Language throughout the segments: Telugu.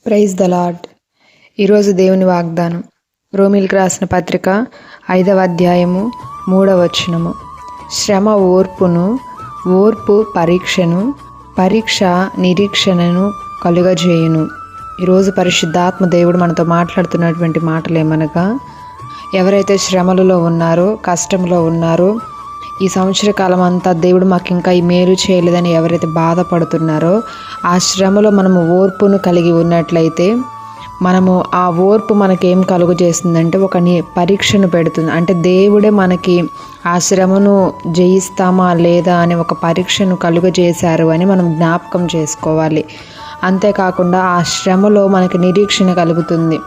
Praise the lord. ఈరోజు దేవుని వాగ్దానం రోమీలకు రాసిన పత్రిక 5వ అధ్యాయము 3వ వచనము. శ్రమ ఓర్పును, ఓర్పు పరీక్షను, పరీక్ష నిరీక్షణను కలుగజేయును. ఈరోజు పరిశుద్ధాత్మ దేవుడు మనతో మాట్లాడుతున్నటువంటి మాటలు ఏమనగా, ఎవరైతే శ్రమలలో ఉన్నారో, కష్టంలో ఉన్నారో, ఈ సంవత్సర కాలం అంతా దేవుడు మాకు ఇంకా ఈ మేలు చేయలేదని ఎవరైతే బాధపడుతున్నారో, ఆ శ్రమలో మనము ఓర్పును కలిగి ఉన్నట్లయితే మనము ఆ ఓర్పు మనకేం కలుగు చేస్తుందంటే ఒక పరీక్షను పెడుతుంది. అంటే దేవుడే మనకి ఆ శ్రమను జయిస్తామా లేదా అనే ఒక పరీక్షను కలుగజేశారు అని మనం జ్ఞాపకం చేసుకోవాలి. అంతేకాకుండా ఆ శ్రమలో మనకి నిరీక్షణ కలుగుతుంది.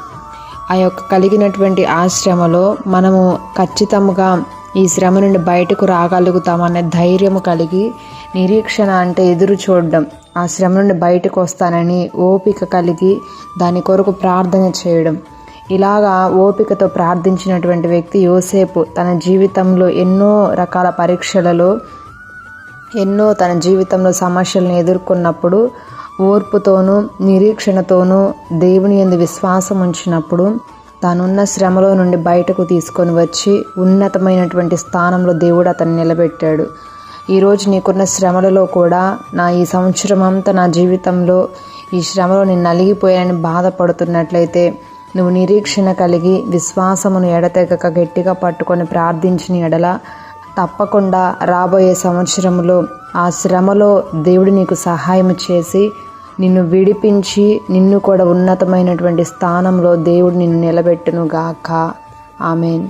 ఆ యొక్క కలిగినటువంటి ఆ శ్రమలో మనము ఖచ్చితంగా ఈ శ్రమ నుండి బయటకు రాగలుగుతామనే ధైర్యము కలిగి, నిరీక్షణ అంటే ఎదురు చూడడం, ఆ శ్రమ నుండి బయటకు వస్తానని ఓపిక కలిగి దాని కొరకు ప్రార్థన చేయడం. ఇలాగా ఓపికతో ప్రార్థించినటువంటి వ్యక్తి యోసేపు తన జీవితంలో ఎన్నో రకాల పరీక్షలలో, తన జీవితంలో సమస్యలను ఎదుర్కొన్నప్పుడు ఓర్పుతోనూ నిరీక్షణతోనూ దేవుని యందు విశ్వాసం ఉంచినప్పుడు తానున్న శ్రమలో నుండి బయటకు తీసుకొని వచ్చి ఉన్నతమైనటువంటి స్థానంలో దేవుడు అతన్ని నిలబెట్టాడు. ఈరోజు నీకున్న శ్రమలలో కూడా, ఈ సంవత్సరం అంతా నా జీవితంలో ఈ శ్రమలో నేను నలిగిపోయానని బాధపడుతున్నట్లయితే, నువ్వు నిరీక్షణ కలిగి విశ్వాసమును ఎడతెగక గట్టిగా పట్టుకొని ప్రార్థించిన ఎడల తప్పకుండా రాబోయే సంవత్సరంలో ఆ శ్రమలో దేవుడు నీకు సహాయం చేసి నిన్ను విడిపించి నిన్ను కూడా ఉన్నతమైనటువంటి స్థానంలో దేవుడు నిన్ను నిలబెట్టును గాక. ఆమేన్.